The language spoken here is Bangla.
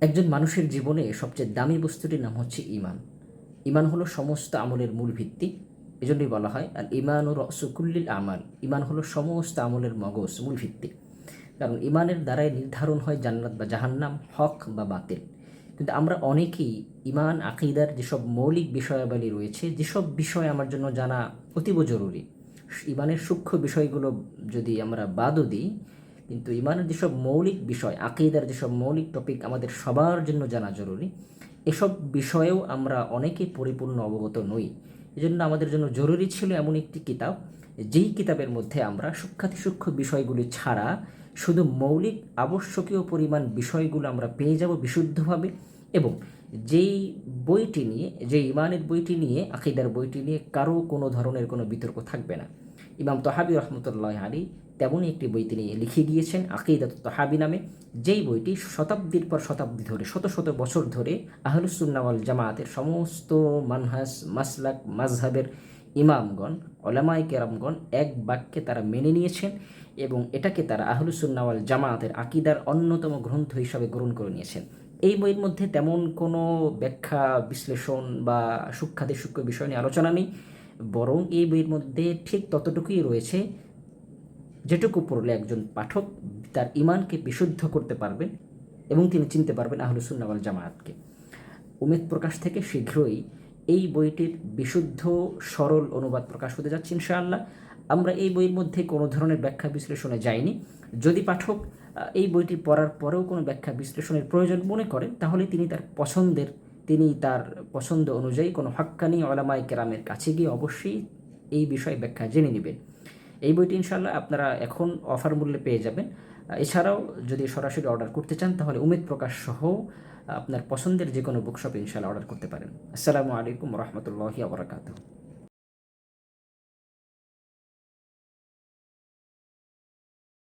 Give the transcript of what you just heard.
একজন মানুষের জীবনে সবচেয়ে দামি বস্তুটির নাম হচ্ছে ঈমান। ঈমান হলো সমস্ত আমলের মূল ভিত্তি। এজন্যই বলা হয় আল ঈমানু রাসু কুল্লিল আমাল। ঈমান হলো সমস্ত আমলের মগজ, মূল ভিত্তি। কারণ ঈমানের দ্বারাই নির্ধারণ হয় জান্নাত বা জাহান্নাম, হক বা বাতিল। কিন্তু আমরা অনেকেই ঈমান, আকীদার যেসব মৌলিক বিষয়াবলী রয়েছে, যেসব বিষয় আমার জন্য জানা অতীব জরুরি, ঈমানের সূক্ষ্ম বিষয়গুলো যদি আমরা বাদও দিই, কিন্তু ঈমানের যেসব মৌলিক বিষয়, আকীদার যেসব মৌলিক টপিক আমাদের সবার জন্য জানা জরুরি, এসব বিষয়েও আমরা অনেকে পরিপূর্ণ অবগত নই। এজন্য আমাদের জন্য জরুরি ছিল এমন একটি কিতাব, যেই কিতাবের মধ্যে আমরা সূক্ষ্মাতিসূক্ষ্ম বিষয়গুলি ছাড়া শুধু মৌলিক আবশ্যকীয় পরিমাণ বিষয়গুলো আমরা পেয়ে যাব বিশুদ্ধভাবে। এবং যেই বইটি নিয়ে, যে ইমানের বইটি নিয়ে, আকীদার বইটি নিয়ে কারো কোনো ধরনের কোনো বিতর্ক থাকবে না। ইমাম তহাবি রহমতুল্লাহ আলী তেমনই একটি বই তিনি লিখে গিয়েছেন, আকিদাত তহাবি নামে। যেই বইটি শতাব্দীর পর শতাব্দী ধরে, শত শত বছর ধরে আহলুস সুন্নাহ ওয়াল জামায়াতের সমস্ত মানহাজ, মাসলাক, মাযহাবের ইমামগণ, উলামায়ে কেরামগণ এক বাক্যে তারা মেনে নিয়েছেন এবং এটাকে তারা আহলুস সুন্নাহ ওয়াল জামায়াতের আকিদার অন্যতম গ্রন্থ হিসাবে গ্রহণ করে নিয়েছেন। এই বইয়ের মধ্যে তেমন কোনো ব্যাখ্যা, বিশ্লেষণ বা সূক্ষ্মাতিসূক্ষ্ম বিষয় নিয়ে আলোচনা নেই, বরং এই বইয়ের মধ্যে ঠিক ততটুকুই রয়েছে যেটুকু পড়লে একজন পাঠক তার ঈমানকে বিশুদ্ধ করতে পারবেন এবং তিনি চিনতে পারবেন আহলুস সুন্নাহ ওয়াল জামায়াতকে। উমেদ প্রকাশ থেকে শীঘ্রই এই বইটির বিশুদ্ধ সরল অনুবাদ প্রকাশ হতে যাচ্ছে ইনশাআল্লাহ। আমরা এই বইয়ের মধ্যে কোনো ধরনের ব্যাখ্যা বিশ্লেষণে যাইনি। যদি পাঠক এই বইটি পড়ার পরেও কোনো ব্যাখ্যা বিশ্লেষণের প্রয়োজন মনে করেন, তাহলে তিনি তার পছন্দ অনুযায়ী কোনো হাক্কানি উলামায়ে কেরামের কাছে গিয়ে অবশ্যই এই বিষয়ে ব্যাখ্যা জেনে নেবেন। এই বইটি ইনশাআল্লাহ আপনারা এখন অফার মূল্যে পেয়ে যাবেন। এছাড়াও যদি সরাসরি অর্ডার করতে চান, তাহলে উমেদ প্রকাশ সহ আপনার পছন্দের যে কোনো বুকশপে ইনশাআল্লাহ অর্ডার করতে পারেন। আসসালামু আলাইকুম রহমতুল্লাহি ওয়া বারাকাতুহু।